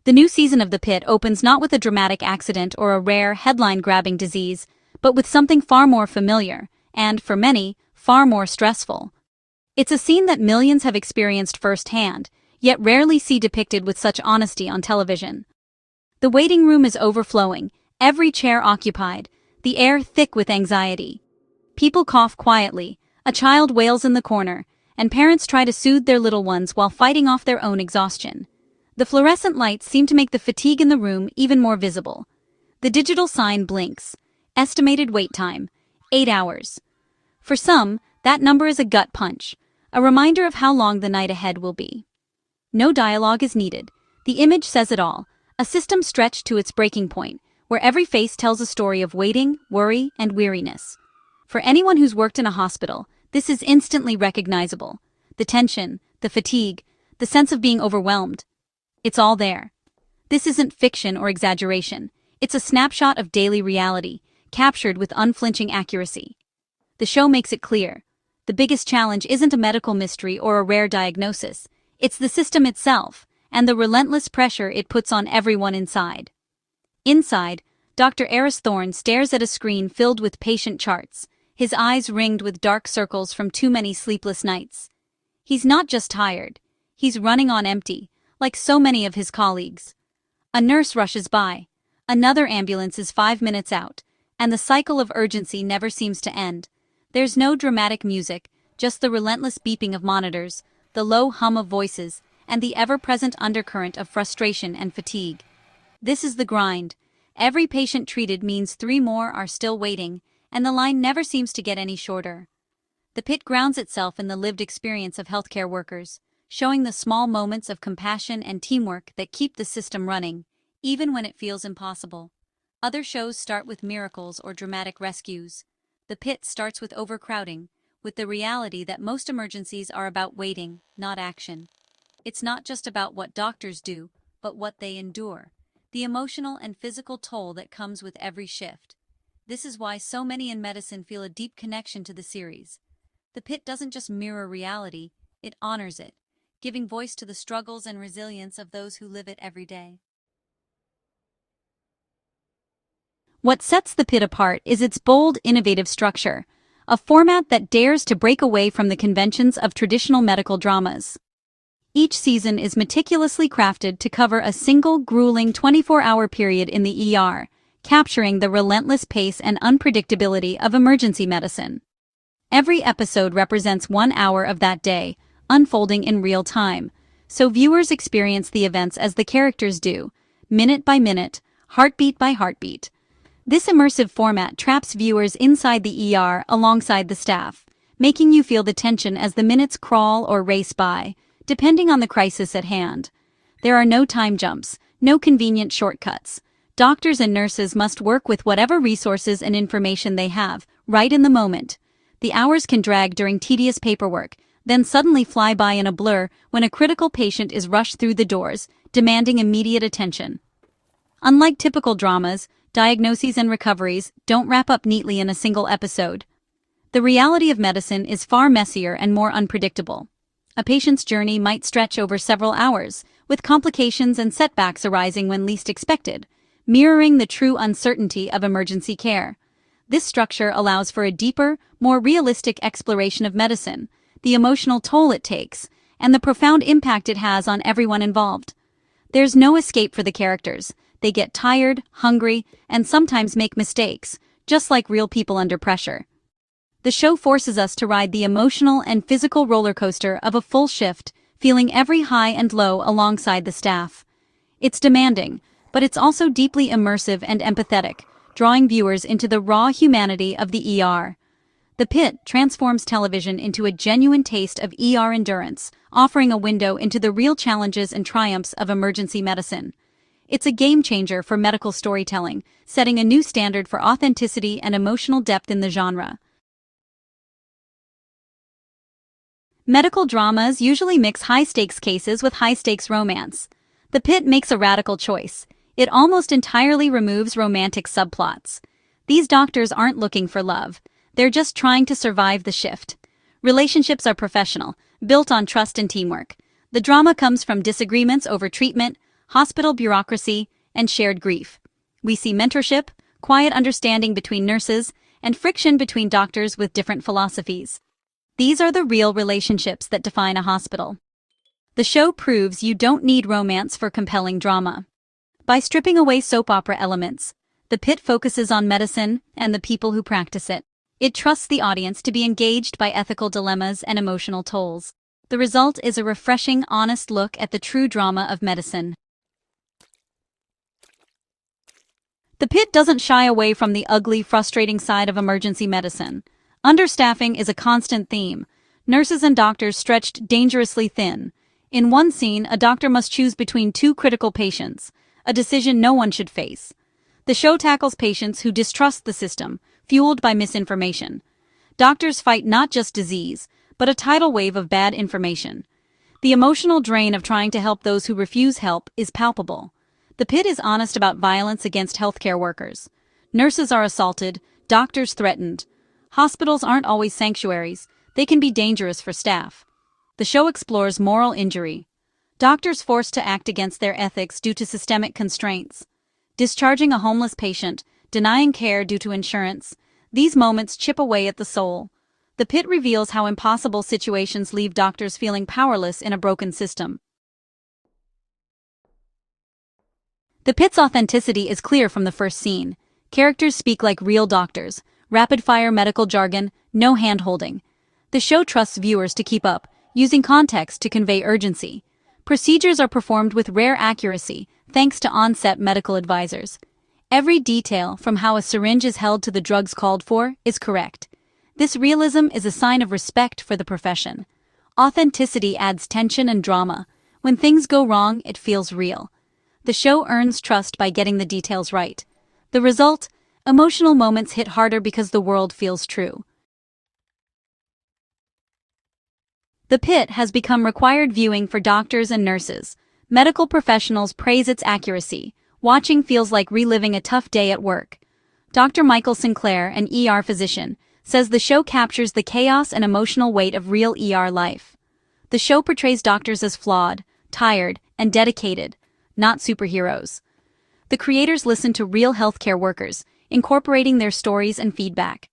The new season of The Pit opens not with a dramatic accident or a rare, headline-grabbing disease, but with something far more familiar, and, for many, far more stressful. It's a scene that millions have experienced firsthand, yet rarely see depicted with such honesty on television. The waiting room is overflowing, every chair occupied, the air thick with anxiety. People cough quietly, a child wails in the corner, and parents try to soothe their little ones while fighting off their own exhaustion. The fluorescent lights seem to make the fatigue in the room even more visible. The digital sign blinks. Estimated wait time, 8 hours. For some, that number is a gut punch, a reminder of how long the night ahead will be. No dialogue is needed. The image says it all, a system stretched to its breaking point, where every face tells a story of waiting, worry, and weariness. For anyone who's worked in a hospital, this is instantly recognizable. The tension, the fatigue, the sense of being overwhelmed. It's all there. This isn't fiction or exaggeration. It's a snapshot of daily reality, captured with unflinching accuracy. The show makes it clear. The biggest challenge isn't a medical mystery or a rare diagnosis. It's the system itself, and the relentless pressure it puts on everyone inside. Inside, Dr. Eris Thorne stares at a screen filled with patient charts, his eyes ringed with dark circles from too many sleepless nights. He's not just tired. He's running on empty, like so many of his colleagues. A nurse rushes by. Another ambulance is 5 minutes out, and the cycle of urgency never seems to end. There's no dramatic music, just the relentless beeping of monitors, the low hum of voices, and the ever-present undercurrent of frustration and fatigue. This is the grind. Every patient treated means 3 more are still waiting, and the line never seems to get any shorter. The Pit grounds itself in the lived experience of healthcare workers, showing the small moments of compassion and teamwork that keep the system running, even when it feels impossible. Other shows start with miracles or dramatic rescues. The Pit starts with overcrowding, with the reality that most emergencies are about waiting, not action. It's not just about what doctors do, but what they endure, the emotional and physical toll that comes with every shift. This is why so many in medicine feel a deep connection to the series. The Pit doesn't just mirror reality, it honors it, giving voice to the struggles and resilience of those who live it every day. What sets The Pit apart is its bold, innovative structure, a format that dares to break away from the conventions of traditional medical dramas. Each season is meticulously crafted to cover a single, grueling 24-hour period in the ER, capturing the relentless pace and unpredictability of emergency medicine. Every episode represents 1 hour of that day, unfolding in real time, so viewers experience the events as the characters do, minute by minute, heartbeat by heartbeat. This immersive format traps viewers inside the ER alongside the staff, making you feel the tension as the minutes crawl or race by, depending on the crisis at hand. There are no time jumps, no convenient shortcuts. Doctors and nurses must work with whatever resources and information they have, right in the moment. The hours can drag during tedious paperwork, then suddenly fly by in a blur when a critical patient is rushed through the doors, demanding immediate attention. Unlike typical dramas, diagnoses and recoveries don't wrap up neatly in a single episode. The reality of medicine is far messier and more unpredictable. A patient's journey might stretch over several hours, with complications and setbacks arising when least expected, mirroring the true uncertainty of emergency care. This structure allows for a deeper, more realistic exploration of medicine, the emotional toll it takes, and the profound impact it has on everyone involved. There's no escape for the characters. They get tired, hungry, and sometimes make mistakes, just like real people under pressure. The show forces us to ride the emotional and physical roller coaster of a full shift, feeling every high and low alongside the staff. It's demanding, but it's also deeply immersive and empathetic, drawing viewers into the raw humanity of the ER. The Pit transforms television into a genuine taste of ER endurance, offering a window into the real challenges and triumphs of emergency medicine. It's a game-changer for medical storytelling, setting a new standard for authenticity and emotional depth in the genre. Medical dramas usually mix high-stakes cases with high-stakes romance. The Pit makes a radical choice. It almost entirely removes romantic subplots. These doctors aren't looking for love. They're just trying to survive the shift. Relationships are professional, built on trust and teamwork. The drama comes from disagreements over treatment, hospital bureaucracy, and shared grief. We see mentorship, quiet understanding between nurses, and friction between doctors with different philosophies. These are the real relationships that define a hospital. The show proves you don't need romance for compelling drama. By stripping away soap opera elements, the Pitt focuses on medicine and the people who practice it. It trusts the audience to be engaged by ethical dilemmas and emotional tolls. The result is a refreshing, honest look at the true drama of medicine. The Pitt doesn't shy away from the ugly, frustrating side of emergency medicine. Understaffing is a constant theme. Nurses and doctors stretched dangerously thin. In one scene, a doctor must choose between two critical patients, a decision no one should face. The show tackles patients who distrust the system, fueled by misinformation. Doctors fight not just disease, but a tidal wave of bad information. The emotional drain of trying to help those who refuse help is palpable. The Pitt is honest about violence against healthcare workers. Nurses are assaulted, doctors threatened. Hospitals aren't always sanctuaries, they can be dangerous for staff. The show explores moral injury. Doctors forced to act against their ethics due to systemic constraints. Discharging a homeless patient, denying care due to insurance, these moments chip away at the soul. The Pitt reveals how impossible situations leave doctors feeling powerless in a broken system. The Pitt's authenticity is clear from the first scene. Characters speak like real doctors, rapid-fire medical jargon, no hand-holding. The show trusts viewers to keep up, using context to convey urgency. Procedures are performed with rare accuracy, thanks to on-set medical advisors. Every detail, from how a syringe is held to the drugs called for, is correct. This realism is a sign of respect for the profession. Authenticity adds tension and drama. When things go wrong, it feels real. The show earns trust by getting the details right. The result? Emotional moments hit harder because the world feels true. The Pitt has become required viewing for doctors and nurses. Medical professionals praise its accuracy. Watching feels like reliving a tough day at work. Dr. Michael Sinclair, an ER physician, says the show captures the chaos and emotional weight of real ER life. The show portrays doctors as flawed, tired, and dedicated, not superheroes. The creators listen to real healthcare workers, incorporating their stories and feedback.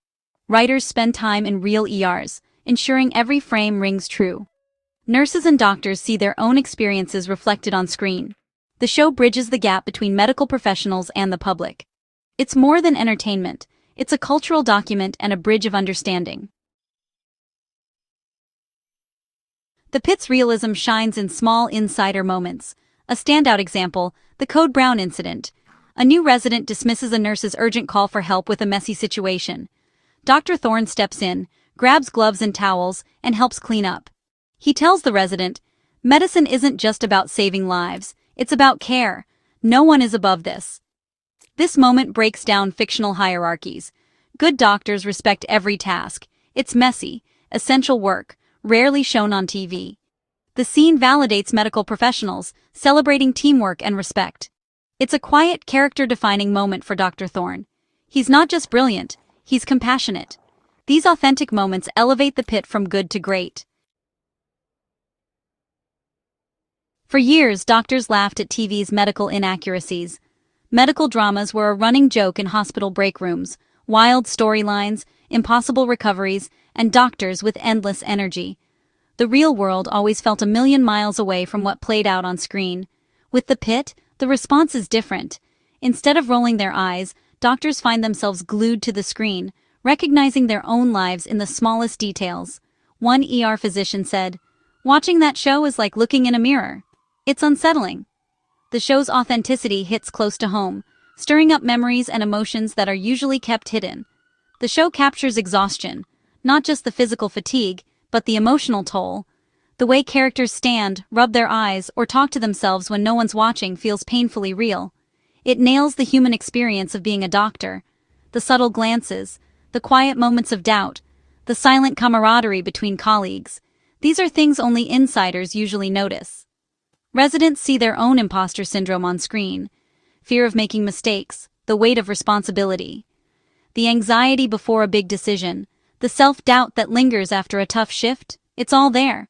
Writers spend time in real ERs, ensuring every frame rings true. Nurses and doctors see their own experiences reflected on screen. The show bridges the gap between medical professionals and the public. It's more than entertainment, it's a cultural document and a bridge of understanding. The Pitt's realism shines in small insider moments. A standout example, the Code Brown incident. A new resident dismisses a nurse's urgent call for help with a messy situation. Dr. Thorne steps in, grabs gloves and towels, and helps clean up. He tells the resident, "Medicine isn't just about saving lives, it's about care. No one is above this." This moment breaks down fictional hierarchies. Good doctors respect every task. It's messy, essential work, rarely shown on TV. The scene validates medical professionals, celebrating teamwork and respect. It's a quiet, character-defining moment for Dr. Thorne. He's not just brilliant, he's compassionate. These authentic moments elevate the Pitt from good to great. For years, doctors laughed at TV's medical inaccuracies. Medical dramas were a running joke in hospital break rooms, wild storylines, impossible recoveries, and doctors with endless energy. The real world always felt a million miles away from what played out on screen. With the Pitt, the response is different. Instead of rolling their eyes, doctors find themselves glued to the screen, recognizing their own lives in the smallest details. One ER physician said, "Watching that show is like looking in a mirror. It's unsettling." The show's authenticity hits close to home, stirring up memories and emotions that are usually kept hidden. The show captures exhaustion, not just the physical fatigue, but the emotional toll. The way characters stand, rub their eyes, or talk to themselves when no one's watching feels painfully real. It nails the human experience of being a doctor. The subtle glances, the quiet moments of doubt, the silent camaraderie between colleagues. These are things only insiders usually notice. Residents see their own imposter syndrome on screen. Fear of making mistakes, the weight of responsibility. The anxiety before a big decision, the self-doubt that lingers after a tough shift, it's all there.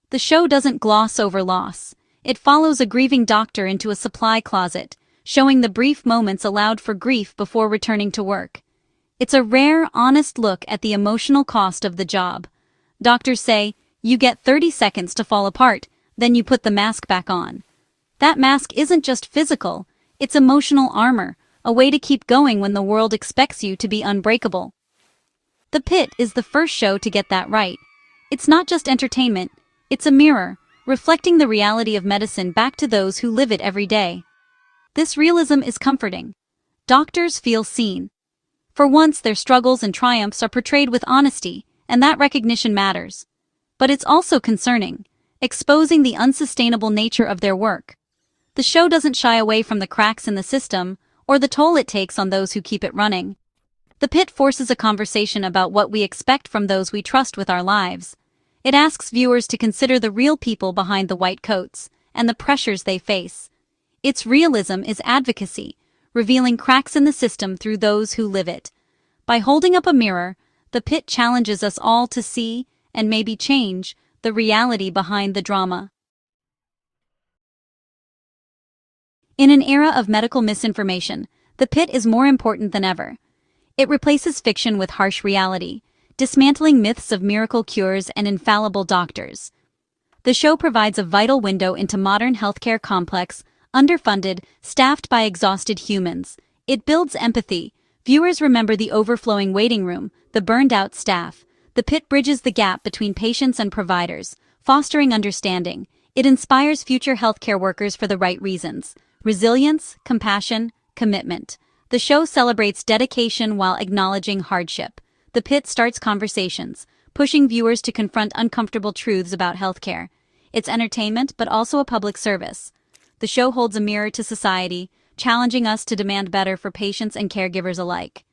The show doesn't gloss over loss. It follows a grieving doctor into a supply closet, showing the brief moments allowed for grief before returning to work. It's a rare, honest look at the emotional cost of the job. Doctors say, you get 30 seconds to fall apart, then you put the mask back on. That mask isn't just physical, it's emotional armor, a way to keep going when the world expects you to be unbreakable. The Pitt is the first show to get that right. It's not just entertainment, it's a mirror, reflecting the reality of medicine back to those who live it every day. This realism is comforting. Doctors feel seen. For once, their struggles and triumphs are portrayed with honesty, and that recognition matters. But it's also concerning, exposing the unsustainable nature of their work. The show doesn't shy away from the cracks in the system, or the toll it takes on those who keep it running. The Pitt forces a conversation about what we expect from those we trust with our lives. It asks viewers to consider the real people behind the white coats, and the pressures they face. Its realism is advocacy, revealing cracks in the system through those who live it. By holding up a mirror, the Pitt challenges us all to see, and maybe change, the reality behind the drama. In an era of medical misinformation, the Pitt is more important than ever. It replaces fiction with harsh reality, dismantling myths of miracle cures and infallible doctors. The show provides a vital window into modern healthcare complex, underfunded, staffed by exhausted humans. It builds empathy. Viewers remember the overflowing waiting room, the burned-out staff. The Pitt bridges the gap between patients and providers, fostering understanding. It inspires future healthcare workers for the right reasons: resilience, compassion, commitment. The show celebrates dedication while acknowledging hardship. The Pitt starts conversations, pushing viewers to confront uncomfortable truths about healthcare. It's entertainment, but also a public service. The show holds a mirror to society, challenging us to demand better for patients and caregivers alike.